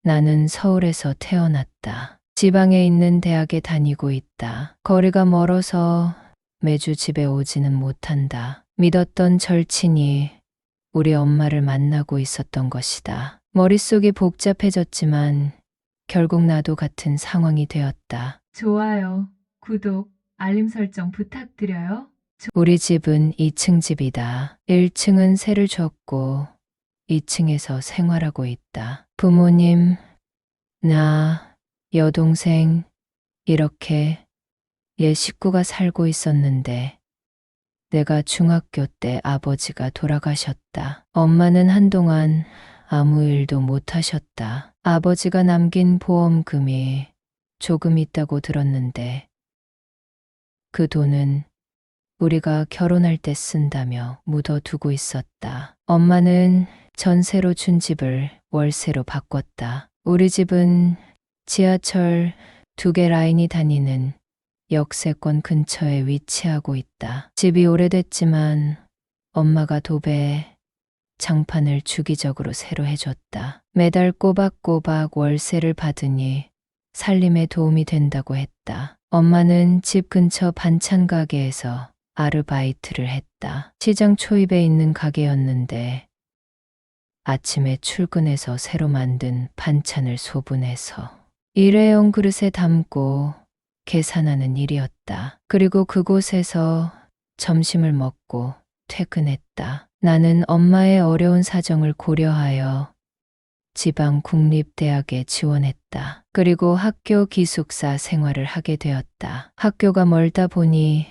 나는 서울에서 태어났다. 지방에 있는 대학에 다니고 있다. 거리가 멀어서 매주 집에 오지는 못한다. 믿었던 절친이 우리 엄마를 만나고 있었던 것이다. 머릿속이 복잡해졌지만 결국 나도 같은 상황이 되었다. 좋아요, 구독, 알림 설정 부탁드려요. 우리 집은 2층 집이다. 1층은 세를 줬고 2층에서 생활하고 있다. 부모님, 나, 여동생, 이렇게 옛 식구가 살고 있었는데 내가 중학교 때 아버지가 돌아가셨다. 엄마는 한동안 아무 일도 못 하셨다. 아버지가 남긴 보험금이 조금 있다고 들었는데 그 돈은 우리가 결혼할 때 쓴다며 묻어두고 있었다. 엄마는 전세로 준 집을 월세로 바꿨다. 우리 집은 지하철 2개 라인이 다니는 역세권 근처에 위치하고 있다. 집이 오래됐지만 엄마가 도배해 장판을 주기적으로 새로 해줬다. 매달 꼬박꼬박 월세를 받으니 살림에 도움이 된다고 했다. 엄마는 집 근처 반찬 가게에서 아르바이트를 했다. 시장 초입에 있는 가게였는데 아침에 출근해서 새로 만든 반찬을 소분해서 일회용 그릇에 담고 계산하는 일이었다. 그리고 그곳에서 점심을 먹고 퇴근했다. 나는 엄마의 어려운 사정을 고려하여 지방 국립대학에 지원했다. 그리고 학교 기숙사 생활을 하게 되었다. 학교가 멀다 보니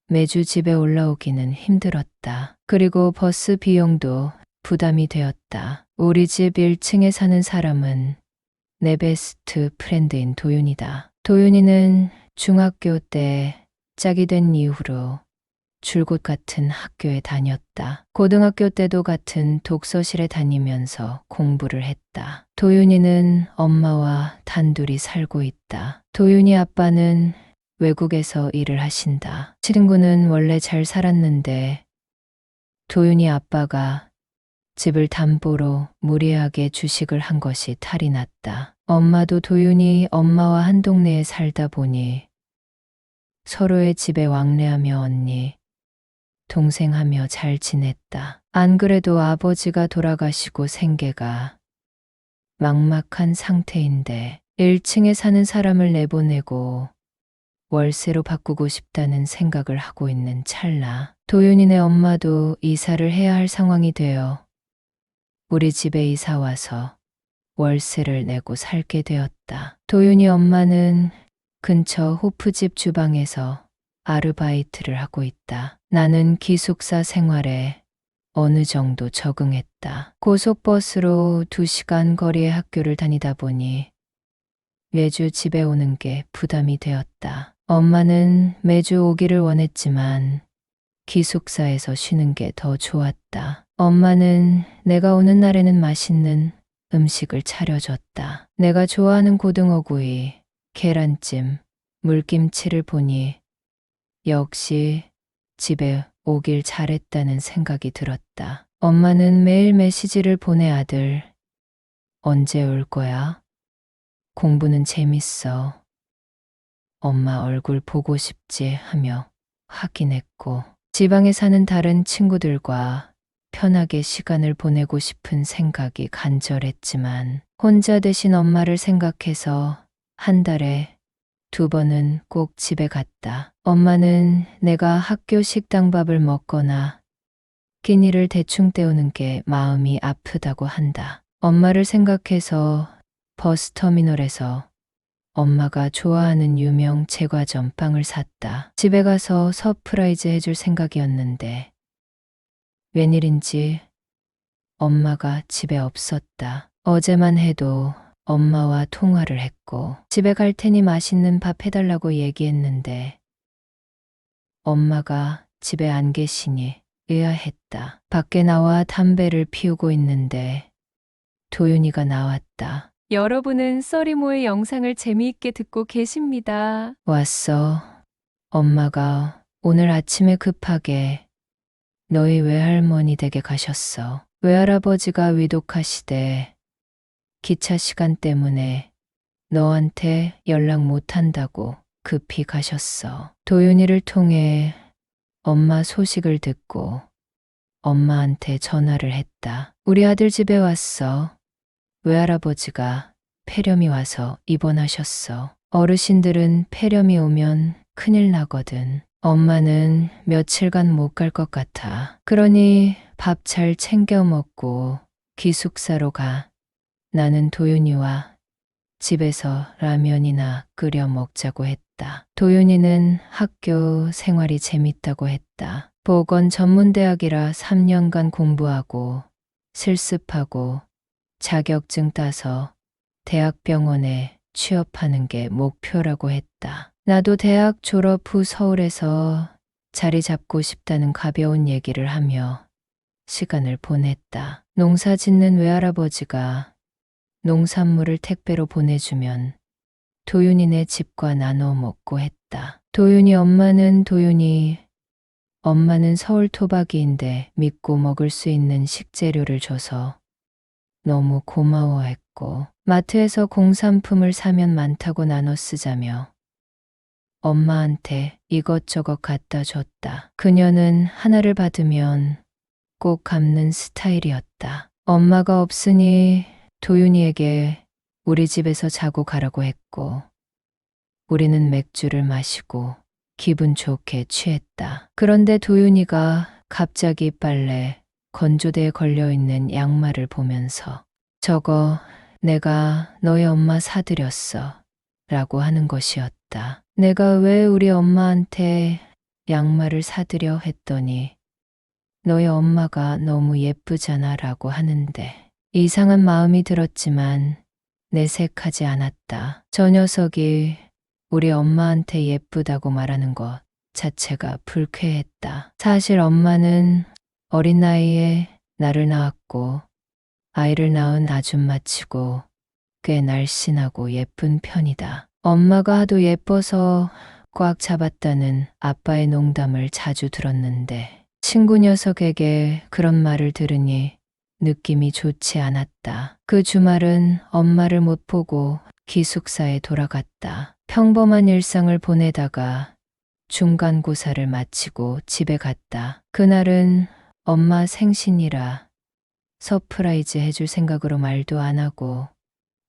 매주 집에 올라오기는 힘들었다. 그리고 버스 비용도 부담이 되었다. 우리 집 1층에 사는 사람은 내 베스트 프렌드인 도윤이다. 도윤이는 중학교 때 짝이 된 이후로 줄곧 같은 학교에 다녔다. 고등학교 때도 같은 독서실에 다니면서 공부를 했다. 도윤이는 엄마와 단둘이 살고 있다. 도윤이 아빠는 외국에서 일을 하신다. 친구는 원래 잘 살았는데 도윤이 아빠가 집을 담보로 무리하게 주식을 한 것이 탈이 났다. 엄마도 도윤이 엄마와 한 동네에 살다 보니 서로의 집에 왕래하며 언니, 동생하며 잘 지냈다. 안 그래도 아버지가 돌아가시고 생계가 막막한 상태인데 1층에 사는 사람을 내보내고 월세로 바꾸고 싶다는 생각을 하고 있는 찰나 도윤이네 엄마도 이사를 해야 할 상황이 되어 우리 집에 이사 와서 월세를 내고 살게 되었다. 도윤이 엄마는 근처 호프집 주방에서 아르바이트를 하고 있다. 나는 기숙사 생활에 어느 정도 적응했다. 고속버스로 2시간 거리의 학교를 다니다 보니 매주 집에 오는 게 부담이 되었다. 엄마는 매주 오기를 원했지만 기숙사에서 쉬는 게 더 좋았다. 엄마는 내가 오는 날에는 맛있는 음식을 차려줬다. 내가 좋아하는 고등어구이, 계란찜, 물김치를 보니 역시 집에 오길 잘했다는 생각이 들었다. 엄마는 매일 메시지를 보내 아들, 언제 올 거야? 공부는 재밌어. 엄마 얼굴 보고 싶지 하며 확인했고 지방에 사는 다른 친구들과 편하게 시간을 보내고 싶은 생각이 간절했지만 혼자 되신 엄마를 생각해서 한 달에 2번은 꼭 집에 갔다. 엄마는 내가 학교 식당밥을 먹거나 끼니를 대충 때우는 게 마음이 아프다고 한다. 엄마를 생각해서 버스터미널에서 엄마가 좋아하는 유명 제과점 빵을 샀다. 집에 가서 서프라이즈 해줄 생각이었는데 웬일인지 엄마가 집에 없었다. 어제만 해도 엄마와 통화를 했고 집에 갈 테니 맛있는 밥 해달라고 얘기했는데 엄마가 집에 안 계시니 의아했다. 밖에 나와 담배를 피우고 있는데 도윤이가 나왔다. 여러분은 써리모의 영상을 재미있게 듣고 계십니다. 왔어. 엄마가 오늘 아침에 급하게 너희 외할머니 댁에 가셨어. 외할아버지가 위독하시대. 기차 시간 때문에 너한테 연락 못 한다고 급히 가셨어. 도윤이를 통해 엄마 소식을 듣고 엄마한테 전화를 했다. 우리 아들 집에 왔어. 외할아버지가 폐렴이 와서 입원하셨어. 어르신들은 폐렴이 오면 큰일 나거든. 엄마는 며칠간 못 갈 것 같아. 그러니 밥 잘 챙겨 먹고 기숙사로 가. 나는 도윤이와 집에서 라면이나 끓여 먹자고 했다. 도윤이는 학교 생활이 재밌다고 했다. 보건 전문대학이라 3년간 공부하고 실습하고 자격증 따서 대학병원에 취업하는 게 목표라고 했다. 나도 대학 졸업 후 서울에서 자리 잡고 싶다는 가벼운 얘기를 하며 시간을 보냈다. 농사 짓는 외할아버지가 농산물을 택배로 보내주면 도윤이네 집과 나눠 먹고 했다. 엄마는 서울 토박이인데 믿고 먹을 수 있는 식재료를 줘서 너무 고마워했고 마트에서 공산품을 사면 많다고 나눠 쓰자며 엄마한테 이것저것 갖다 줬다. 그녀는 하나를 받으면 꼭 갚는 스타일이었다. 엄마가 없으니 도윤이에게 우리 집에서 자고 가라고 했고 우리는 맥주를 마시고 기분 좋게 취했다. 그런데 도윤이가 갑자기 빨래 건조대에 걸려있는 양말을 보면서 저거 내가 너희 엄마 사드렸어 라고 하는 것이었다. 내가 왜 우리 엄마한테 양말을 사드려 했더니 너희 엄마가 너무 예쁘잖아 라고 하는데 이상한 마음이 들었지만 내색하지 않았다. 저 녀석이 우리 엄마한테 예쁘다고 말하는 것 자체가 불쾌했다. 사실 엄마는 어린 나이에 나를 낳았고 아이를 낳은 아줌마치고 꽤 날씬하고 예쁜 편이다. 엄마가 하도 예뻐서 꽉 잡았다는 아빠의 농담을 자주 들었는데 친구 녀석에게 그런 말을 들으니 느낌이 좋지 않았다. 그 주말은 엄마를 못 보고 기숙사에 돌아갔다. 평범한 일상을 보내다가 중간고사를 마치고 집에 갔다. 그날은 엄마 생신이라 서프라이즈 해줄 생각으로 말도 안 하고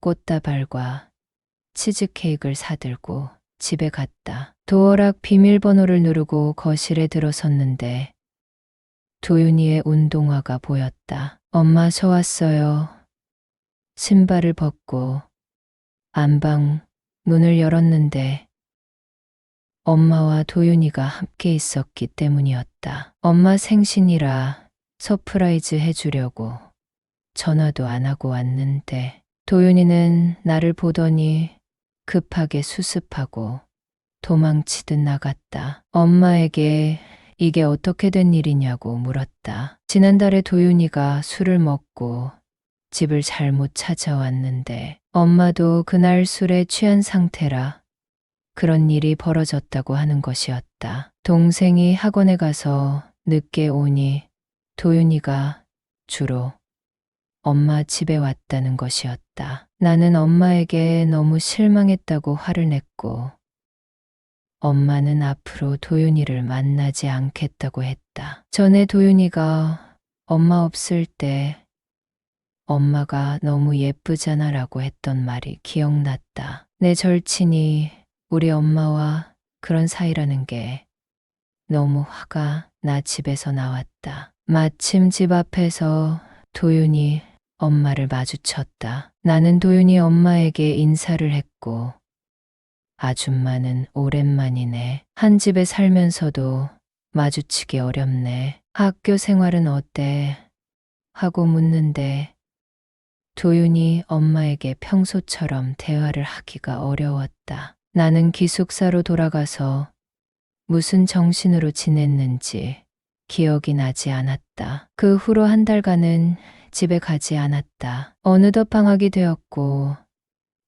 꽃다발과 치즈케이크를 사들고 집에 갔다. 도어락 비밀번호를 누르고 거실에 들어섰는데 도윤이의 운동화가 보였다. 엄마 저 왔어요. 신발을 벗고 안방 문을 열었는데 엄마와 도윤이가 함께 있었기 때문이었다. 엄마 생신이라 서프라이즈 해주려고 전화도 안 하고 왔는데 도윤이는 나를 보더니 급하게 수습하고 도망치듯 나갔다. 엄마에게 이게 어떻게 된 일이냐고 물었다. 지난달에 도윤이가 술을 먹고 집을 잘못 찾아왔는데 엄마도 그날 술에 취한 상태라 그런 일이 벌어졌다고 하는 것이었다. 동생이 학원에 가서 늦게 오니 도윤이가 주로 엄마 집에 왔다는 것이었다. 나는 엄마에게 너무 실망했다고 화를 냈고 엄마는 앞으로 도윤이를 만나지 않겠다고 했다. 전에 도윤이가 엄마 없을 때 엄마가 너무 예쁘잖아 라고 했던 말이 기억났다. 내 절친이 우리 엄마와 그런 사이라는 게 너무 화가 나 집에서 나왔다. 마침 집 앞에서 도윤이 엄마를 마주쳤다. 나는 도윤이 엄마에게 인사를 했고 아줌마는 오랜만이네. 한 집에 살면서도 마주치기 어렵네. 학교 생활은 어때? 하고 묻는데 도윤이 엄마에게 평소처럼 대화를 하기가 어려웠다. 나는 기숙사로 돌아가서 무슨 정신으로 지냈는지 기억이 나지 않았다. 그 후로 한 달간은 집에 가지 않았다. 어느덧 방학이 되었고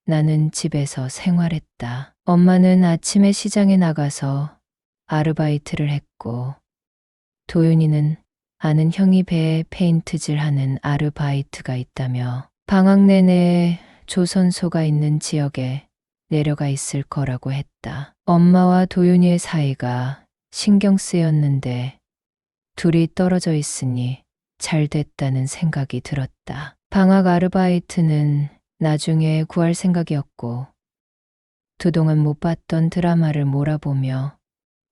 나는 집에서 생활했다. 엄마는 아침에 시장에 나가서 아르바이트를 했고 도윤이는 아는 형이 배에 페인트질하는 아르바이트가 있다며 방학 내내 조선소가 있는 지역에 내려가 있을 거라고 했다. 엄마와 도윤이의 사이가 신경 쓰였는데 둘이 떨어져 있으니 잘 됐다는 생각이 들었다. 방학 아르바이트는 나중에 구할 생각이었고 그동안 못 봤던 드라마를 몰아보며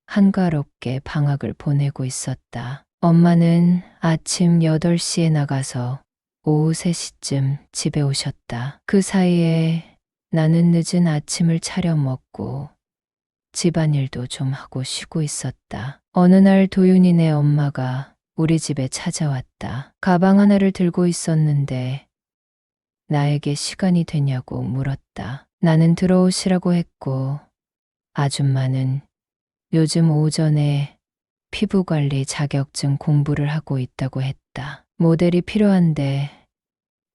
한가롭게 방학을 보내고 있었다. 엄마는 아침 8시에 나가서 오후 3시쯤 집에 오셨다. 그 사이에 나는 늦은 아침을 차려 먹고 집안일도 좀 하고 쉬고 있었다. 어느 날 도윤이네 엄마가 우리 집에 찾아왔다. 가방 하나를 들고 있었는데 나에게 시간이 되냐고 물었다. 나는 들어오시라고 했고 아줌마는 요즘 오전에 피부관리 자격증 공부를 하고 있다고 했다. 모델이 필요한데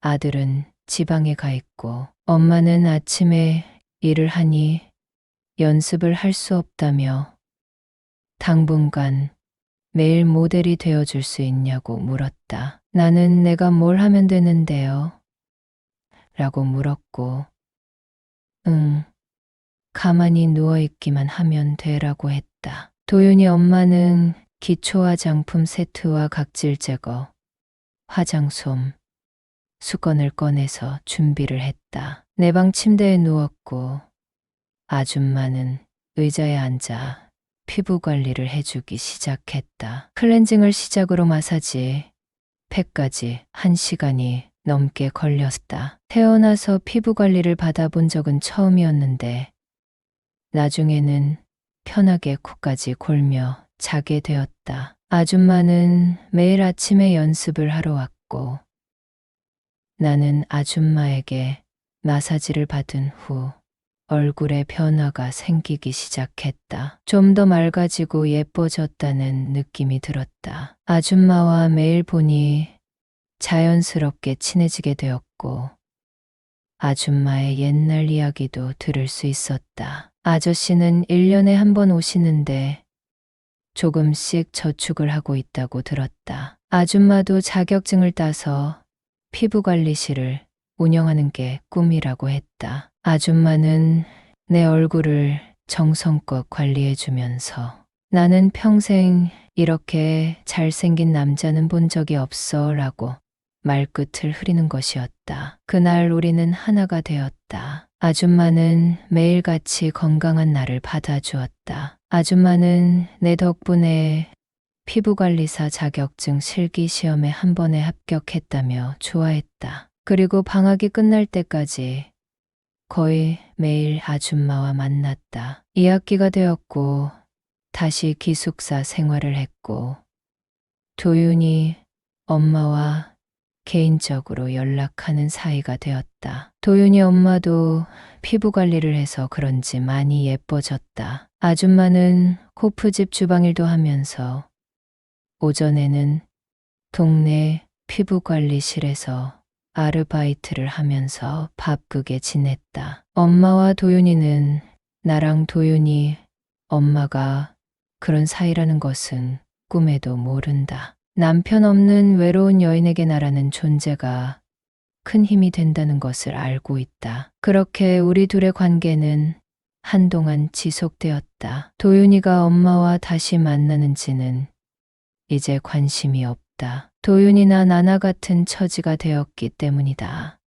아들은 지방에 가 있고 엄마는 아침에 일을 하니 연습을 할 수 없다며 당분간 매일 모델이 되어줄 수 있냐고 물었다. 나는 내가 뭘 하면 되는데요? 라고 물었고 응, 가만히 누워있기만 하면 되라고 했다. 도윤이 엄마는 기초 화장품 세트와 각질 제거, 화장솜, 수건을 꺼내서 준비를 했다. 내 방 침대에 누웠고 아줌마는 의자에 앉아 피부 관리를 해주기 시작했다. 클렌징을 시작으로 마사지, 팩까지 1시간이 넘게 걸렸다. 태어나서 피부 관리를 받아본 적은 처음이었는데 나중에는 편하게 코까지 골며 자게 되었다. 아줌마는 매일 아침에 연습을 하러 왔고 나는 아줌마에게 마사지를 받은 후 얼굴에 변화가 생기기 시작했다. 좀 더 맑아지고 예뻐졌다는 느낌이 들었다. 아줌마와 매일 보니 자연스럽게 친해지게 되었고 아줌마의 옛날 이야기도 들을 수 있었다. 아저씨는 1년에 한 번 오시는데 조금씩 저축을 하고 있다고 들었다. 아줌마도 자격증을 따서 피부관리실을 운영하는 게 꿈이라고 했다. 아줌마는 내 얼굴을 정성껏 관리해주면서 나는 평생 이렇게 잘생긴 남자는 본 적이 없어 라고 말끝을 흐리는 것이었다. 그날 우리는 하나가 되었다. 아줌마는 매일같이 건강한 나를 받아주었다. 아줌마는 내 덕분에 피부관리사 자격증 실기시험에 한 번에 합격했다며 좋아했다. 그리고 방학이 끝날 때까지 거의 매일 아줌마와 만났다. 2학기가 되었고 다시 기숙사 생활을 했고 도윤이 엄마와 개인적으로 연락하는 사이가 되었다. 도윤이 엄마도 피부 관리를 해서 그런지 많이 예뻐졌다. 아줌마는 코프집 주방일도 하면서 오전에는 동네 피부관리실에서 아르바이트를 하면서 바쁘게 지냈다. 엄마와 도윤이는 나랑 도윤이 엄마가 그런 사이라는 것은 꿈에도 모른다. 남편 없는 외로운 여인에게 나라는 존재가 큰 힘이 된다는 것을 알고 있다. 그렇게 우리 둘의 관계는 한동안 지속되었다. 도윤이가 엄마와 다시 만나는지는 이제 관심이 없다. 도윤이나 나나 같은 처지가 되었기 때문이다.